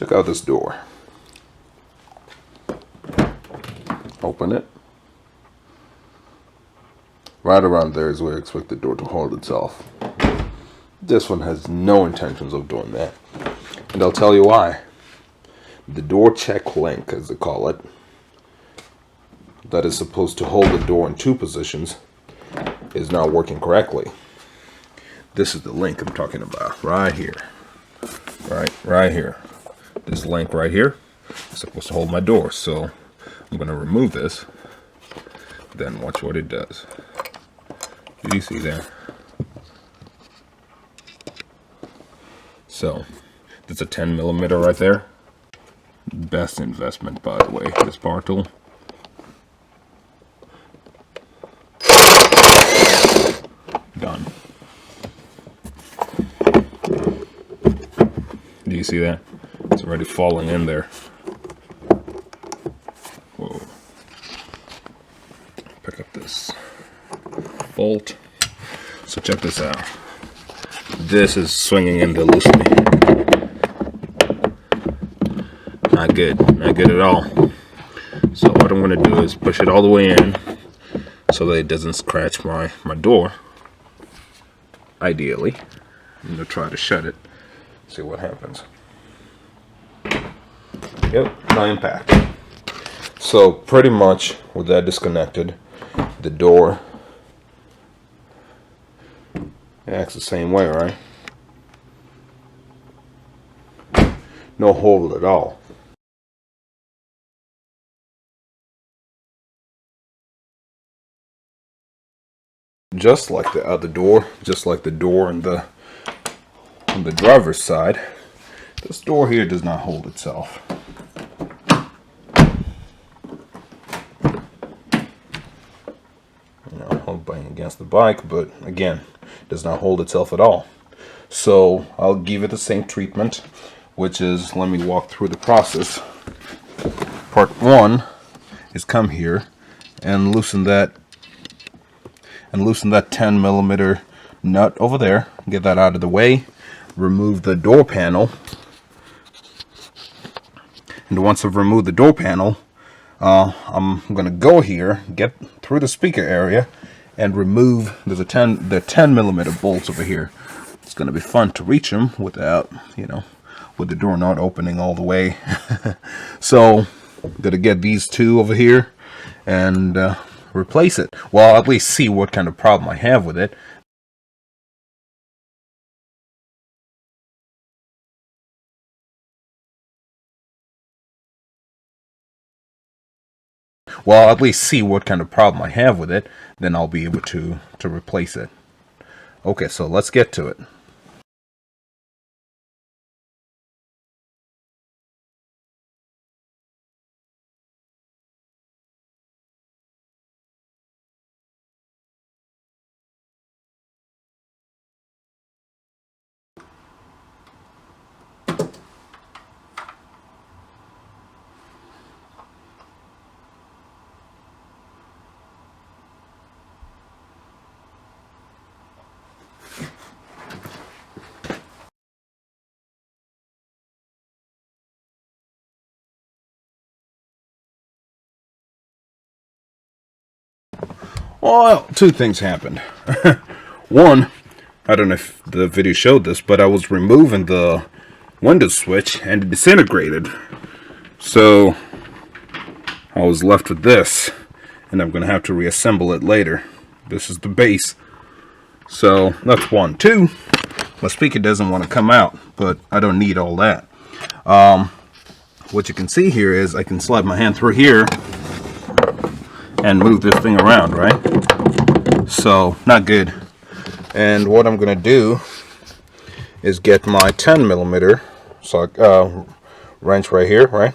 Check out this door. Open it. Right around there is where I expect the door to hold itself. This one has no intentions of doing that. And I'll tell you why. The door check link, as they call it, that is supposed to hold the door in two positions, is not working correctly. This is the link I'm talking about, right here. Right here. This link right here is supposed to hold my door. So I'm going to remove this. Then watch what it does. Do you see that? So that's a 10mm right there. Best investment, by the way, this power tool. Done. Do you see that? It's already falling in there. Whoa. Pick up this bolt. So check this out. This is swinging into loosely. Not good at all. So what I'm going to do is push it all the way in so that it doesn't scratch my door. Ideally, I'm going to try to shut it, see what happens. Yep, no impact. So pretty much with that disconnected, the door acts the same way, right? No hole at all. Just like the other door, just like the door on the driver's side, this door here does not hold itself. I'm banging against the bike, but again, does not hold itself at all. So I'll give it the same treatment, which is, let me walk through the process. Part one is come here and loosen that 10mm nut over there. Get that out of the way. Remove the door panel. And once I've removed the door panel, I'm going to go here, get through the speaker area, and remove the 10mm bolts over here. It's going to be fun to reach them without, with the door not opening all the way. So I'm going to get these two over here and replace it. Well, at least see what kind of problem I have with it. Well, at least see what kind of problem I have with it, then I'll be able to replace it. Okay, so let's get to it. Well, two things happened. One, I don't know if the video showed this, but I was removing the window switch and it disintegrated. So I was left with this, and I'm going to have to reassemble it later. This is the base. So that's one. Two, my speaker doesn't want to come out, but I don't need all that. What you can see here is I can slide my hand through here and move this thing around, right? So not good. And what I'm going to do is get my 10mm wrench right here, right?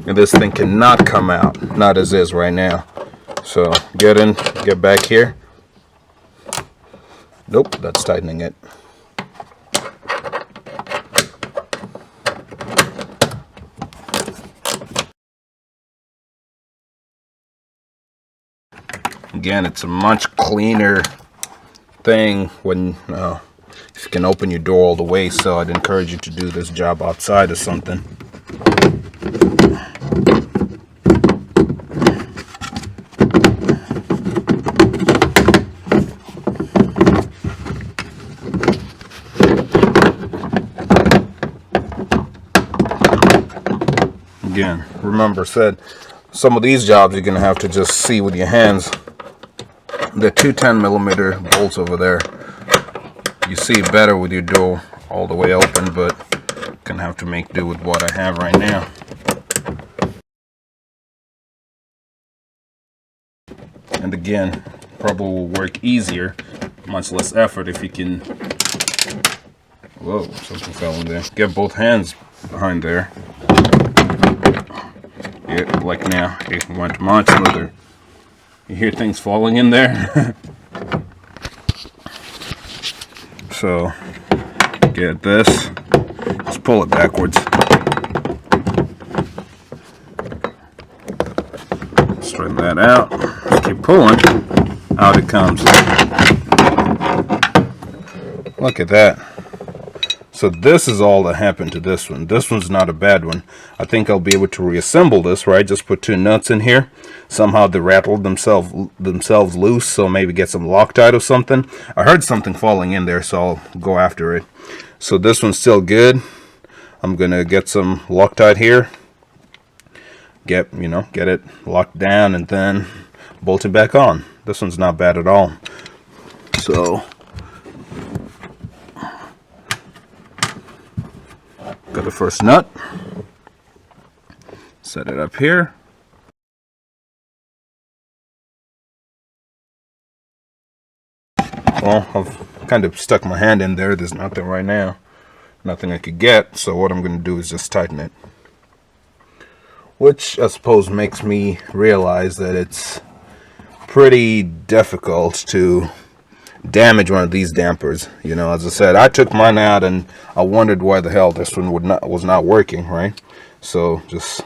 And this thing cannot come out, not as is right now. So get back here. Nope, that's tightening it. Again, it's a much cleaner thing when if you can open your door all the way. So I'd encourage you to do this job outside or something. Again, remember, said some of these jobs you're gonna have to just see with your hands. The two 10mm bolts over there, you see better with your door all the way open, but gonna have to make do with what I have right now. And again, probably will work easier, much less effort if you can. Whoa, something fell in there. Get both hands behind there. Yeah, like now, it went much smoother. You hear things falling in there? So, get this. Just pull it backwards. Straighten that out. Keep pulling. Out it comes. Look at that. So this is all that happened to this one. This one's not a bad one. I think I'll be able to reassemble this, right? Just put two nuts in here. Somehow they rattled themselves loose, so maybe get some Loctite or something. I heard something falling in there, so I'll go after it. So this one's still good. I'm gonna get some Loctite here. Get it locked down and then bolt it back on. This one's not bad at all. So got the first nut, set it up here. Well, I've kind of stuck my hand in there. There's nothing right now, nothing I could get. So what I'm going to do is just tighten it, which I suppose makes me realize that it's pretty difficult to damage one of these dampers. You know, as I said, I took mine out and I wondered why the hell this one was not working, right? So just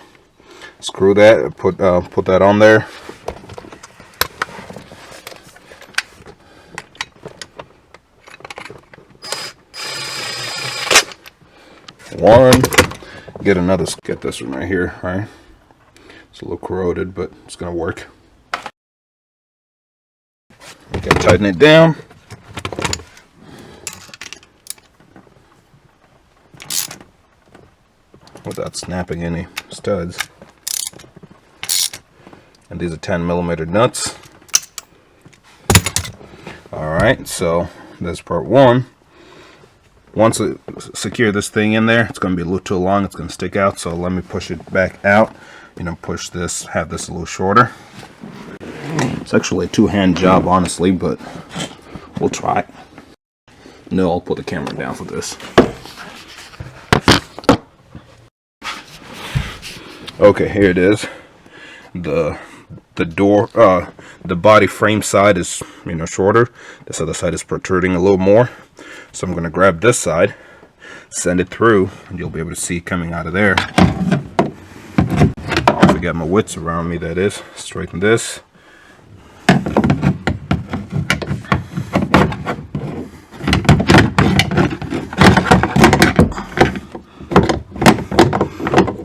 screw that, put that on there. One, get this one right here, right? It's a little corroded, but it's gonna work. Okay, tighten it down. Without snapping any studs. And these are 10mm nuts. Alright, so that's part one. Once I secure this thing in there, it's going to be a little too long, it's going to stick out, so let me push it back out. Push this, have this a little shorter. It's actually a two-hand job, honestly, but we'll try it. No, I'll put the camera down for this. Okay, here it is. The door, the body frame side is shorter. This other side is protruding a little more. So I'm going to grab this side, send it through, and you'll be able to see coming out of there. I'll forget my wits around me, that is. Straighten this.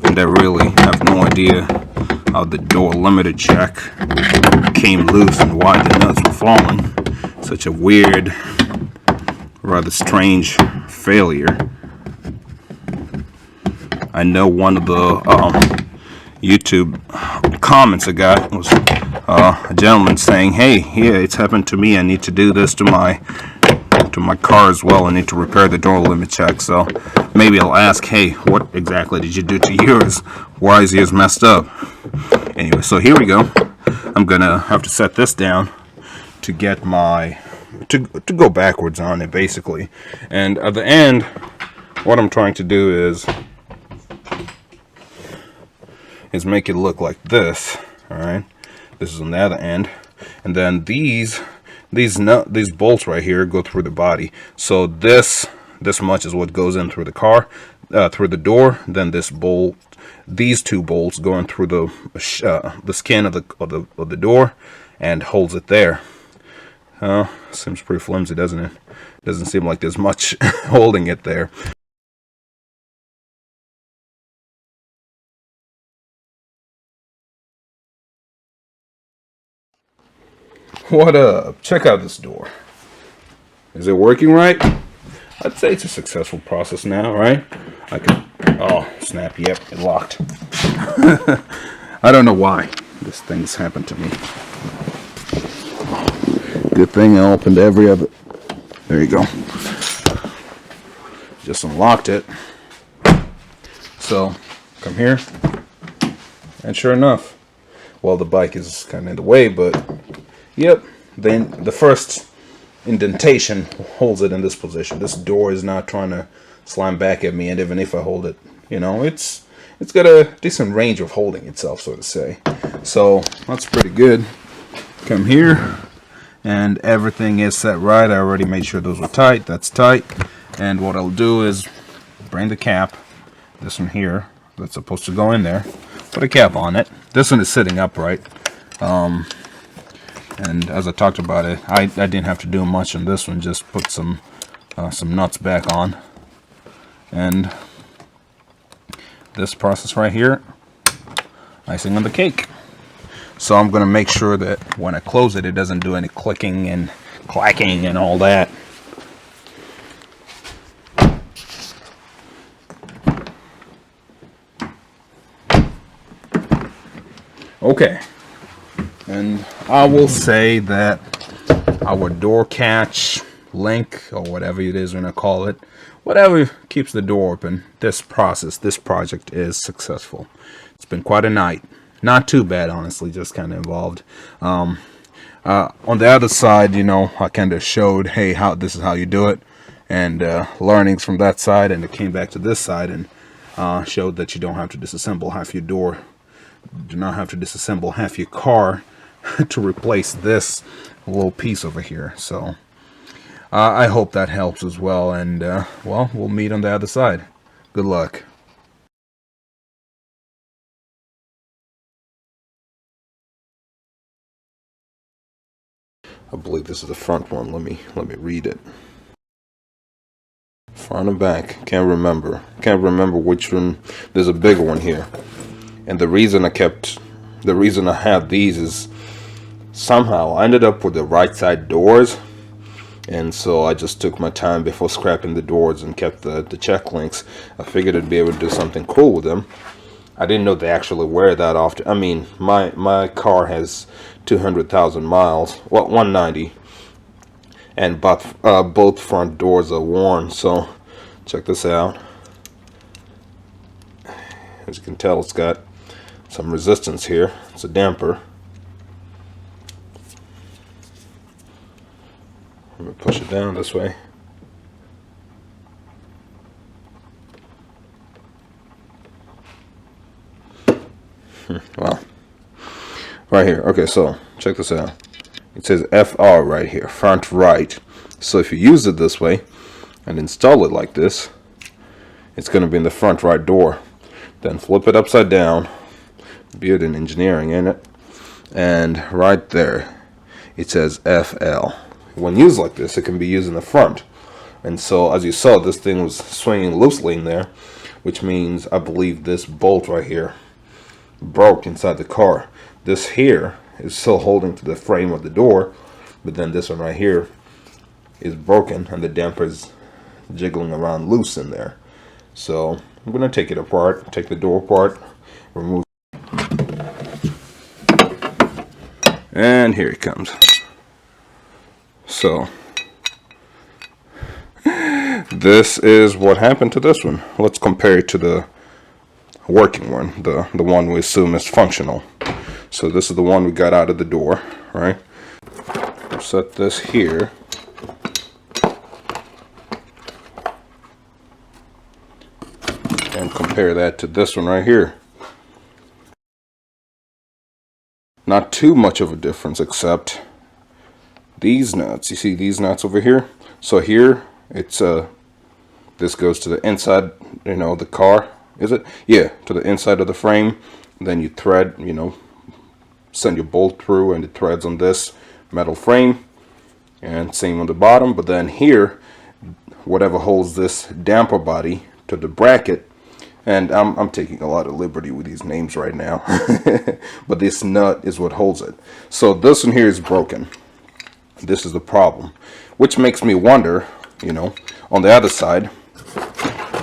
And I really have no idea how the door limited check came loose and why the nuts were falling. Such a weird, rather strange failure. I know one of the YouTube comments I got was a gentleman saying, "Hey, yeah, it's happened to me. I need to do this to my car as well. I need to repair the door limit check." So maybe I'll ask, "Hey, what exactly did you do to yours? Why is yours messed up?" Anyway, so here we go. I'm gonna have to set this down to get my to go backwards on it, basically. And at the end, what I'm trying to do is make it look like this. All right, this is on the other end, and then these bolts right here go through the body. So this much is what goes in through the car, through the door. Then these two bolts going through the skin of the door and holds it there. Seems pretty flimsy, doesn't it? Doesn't seem like there's much holding it there. What up? Check out this door. Is it working right? I'd say it's a successful process now, right? I can... Oh, snap. Yep, it locked. I don't know why this thing's happened to me. Good thing I opened every other... There you go. Just unlocked it. So, come here. And sure enough, well, the bike is kind of in the way, but... Yep, then the first indentation holds it in this position. This door is not trying to slam back at me, and even if I hold it, you know, it's got a decent range of holding itself, so to say. So that's pretty good. Come here, and everything is set right. I already made sure those were tight. That's tight. And what I'll do is bring the cap, this one here, that's supposed to go in there, put a cap on it. This one is sitting upright. And as I talked about it, I didn't have to do much on this one. Just put some nuts back on, and this process right here, icing on the cake. So I'm gonna make sure that when I close it, it doesn't do any clicking and clacking and all that. Okay. And I will say that our door catch link, or whatever it is we're gonna call it, whatever keeps the door open, this project is successful. It's been quite a night. Not too bad, honestly, just kind of involved. On the other side, you know, I kind of showed, hey, this is how you do it, and learnings from that side, and it came back to this side and showed that you don't have to disassemble half your door. Do not have to disassemble half your car to replace this little piece over here. So I hope that helps as well, and well, we'll meet on the other side. Good luck. I believe this is the front one. Let me read it. Front and back. Can't remember which one. There's a bigger one here, and the reason I have these is somehow I ended up with the right side doors, and so I just took my time before scrapping the doors and kept the check links. I figured I'd be able to do something cool with them. I didn't know they actually wear that often. I mean, my car has 200,000 miles, well, 190, and both front doors are worn. So check this out. As you can tell, it's got some resistance here. It's a damper. Let me push it down this way. Well, right here. Okay, so check this out. It says FR right here, front right. So if you use it this way and install it like this, it's going to be in the front right door. Then flip it upside down, beauty and engineering in it, and right there it says FL. When used like this, it can be used in the front. And so as you saw, this thing was swinging loosely in there, which means I believe this bolt right here broke inside the car. This here is still holding to the frame of the door, but then this one right here is broken and the damper is jiggling around loose in there. So I'm gonna take it apart, take the door apart, remove, and here it comes. So this is what happened to this one. Let's compare it to the working one, the one we assume is functional. So this is the one we got out of the door, right? We'll set this here. And compare that to this one right here. Not too much of a difference, except these nuts. You see these nuts over here? So here it's this goes to the inside, you know, the car. Is it? Yeah, to the inside of the frame. Then you thread, you know, send your bolt through, and it threads on this metal frame. and same on the bottom. But then here, whatever holds this damper body to the bracket, and I'm taking a lot of liberty with these names right now, but this nut is what holds it. So this one here is broken. This is the problem, which makes me wonder, you know, on the other side,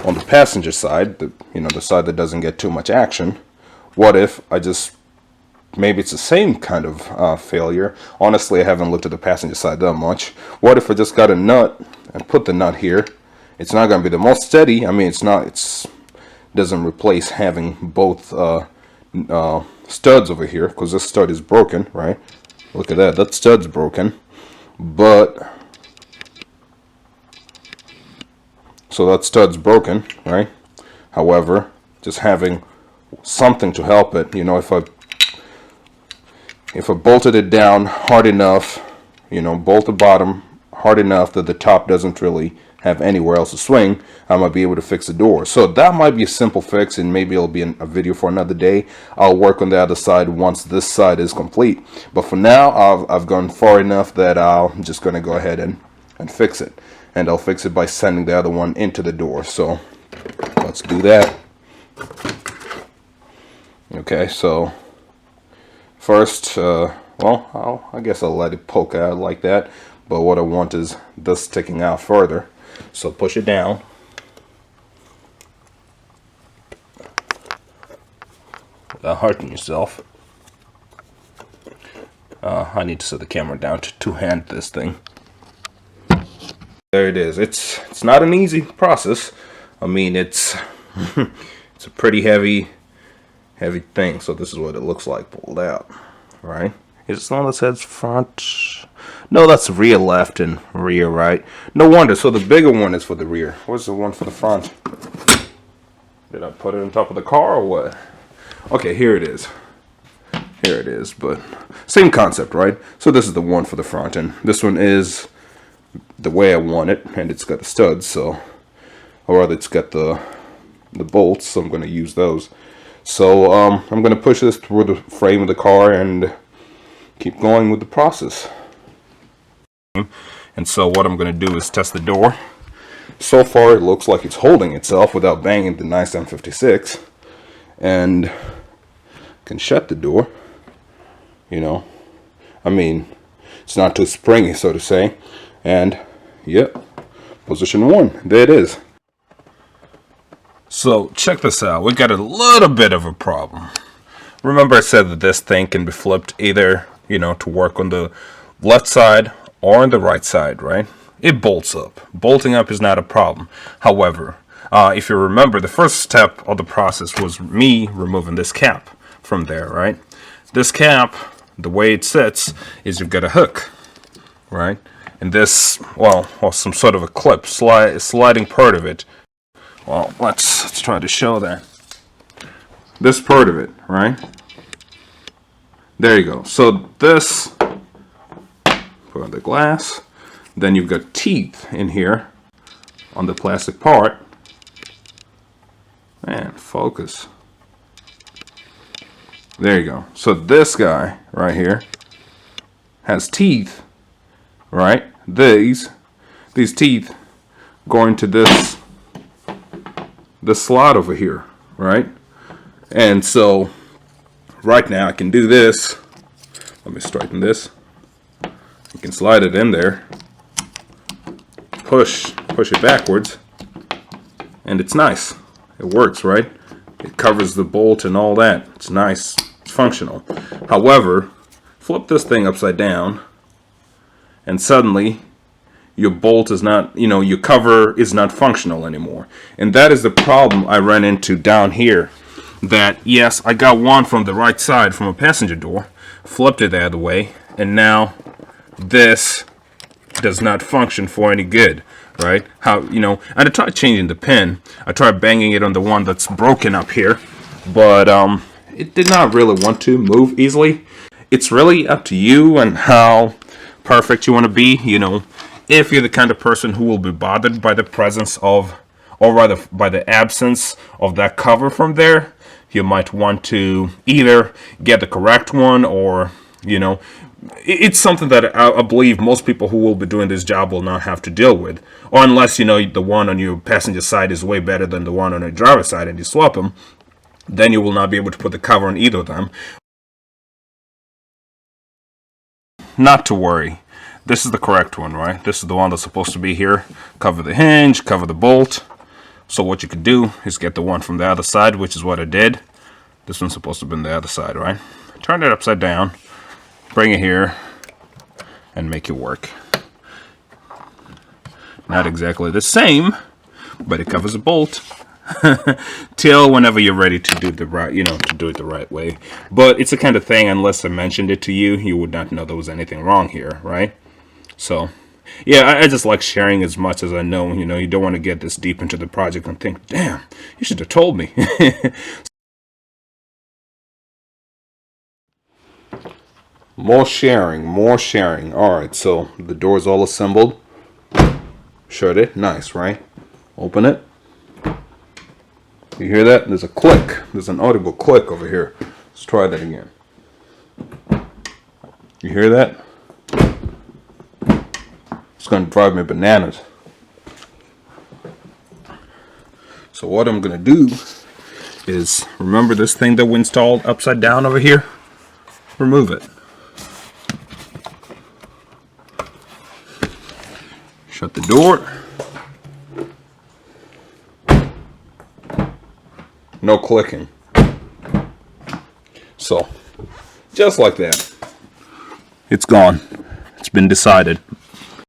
on the passenger side, the side that doesn't get too much action, what if I just, maybe it's the same kind of failure. Honestly, I haven't looked at the passenger side that much. What if I just got a nut and put the nut here? It's not going to be the most steady. I mean, it doesn't replace having both studs over here, because this stud is broken, right? Look at that. That stud's broken. But so that stud's broken, right? However, just having something to help it, you know, if I bolted it down hard enough, you know, bolt the bottom hard enough that the top doesn't really have anywhere else to swing, I might be able to fix the door. So that might be a simple fix, and maybe it'll be a video for another day. I'll work on the other side once this side is complete. But for now, I've gone far enough that I'm just going to go ahead and fix it. And I'll fix it by sending the other one into the door. So let's do that. Okay, so first, well, I guess I'll let it poke out like that. But what I want is this sticking out further. So push it down. Without hurting yourself. I need to set the camera down to two-hand this thing. There it is. It's not an easy process. I mean, it's it's a pretty heavy thing. So this is what it looks like pulled out, right? Is it the one that says front? No, that's rear left and rear right. No wonder. So the bigger one is for the rear. Where's the one for the front? Did I put it on top of the car or what? Okay, here it is. Here it is, but same concept, right? So this is the one for the front, and this one is the way I want it, and it's got the studs, so, or rather it's got the bolts, so I'm going to use those. So I'm going to push this through the frame of the car and keep going with the process. And so what I'm going to do is test the door. So far it looks like it's holding itself without banging the nice M56, and can shut the door, you know. I mean, it's not too springy, so to say. And yep, position 1, there it is. So check this out, we got a little bit of a problem. Remember I said that this thing can be flipped either, you know, to work on the left side or on the right side, right? It bolts up. Bolting up is not a problem. However, if you remember, the first step of the process was me removing this cap from there, right? This cap, the way it sits, is you've got a hook, right? And this, well, some sort of a clip, sliding part of it. Well, let's try to show that. This part of it, right? There you go. So this, put on the glass. Then you've got teeth in here on the plastic part. Man, focus. There you go. So this guy right here has teeth, right? These teeth go into this slot over here, right? And so right now I can do this. Let me straighten this. You can slide it in there, push it backwards, and it's nice. It works, right? It covers the bolt and all that. It's nice. It's functional. However, flip this thing upside down, and suddenly your bolt is not, you know, your cover is not functional anymore. And that is the problem I ran into down here. That, yes, I got one from the right side from a passenger door, flipped it the other way, and now this does not function for any good, right? How, you know, and I tried changing the pin. I tried banging it on the one that's broken up here, but it did not really want to move easily. It's really up to you and how perfect you want to be, you know. If you're the kind of person who will be bothered by the presence of, or rather by the absence of that cover from there, you might want to either get the correct one or, you know, it's something that I believe most people who will be doing this job will not have to deal with. Or unless, you know, the one on your passenger side is way better than the one on the driver's side and you swap them, then you will not be able to put the cover on either of them. Not to worry. This is the correct one, right? This is the one that's supposed to be here. Cover the hinge, cover the bolt. So what you could do is get the one from the other side, which is what I did. This one's supposed to be on the other side, right? Turn it upside down, bring it here, and make it work. Not exactly the same, but it covers a bolt. Till whenever you're ready to do the right, you know, to do it the right way. But it's the kind of thing, unless I mentioned it to you, you would not know there was anything wrong here, right? So, yeah, I just like sharing as much as I know. You know, you don't want to get this deep into the project and think, damn, you should have told me. More sharing, more sharing. Alright, so the door's all assembled. Shut it. Nice, right? Open it. You hear that? There's a click. There's an audible click over here. Let's try that again. You hear that? It's going to drive me bananas. So what I'm going to do is, remember this thing that we installed upside down over here? Remove it. Shut the door. No clicking. So, just like that. It's gone. It's been decided.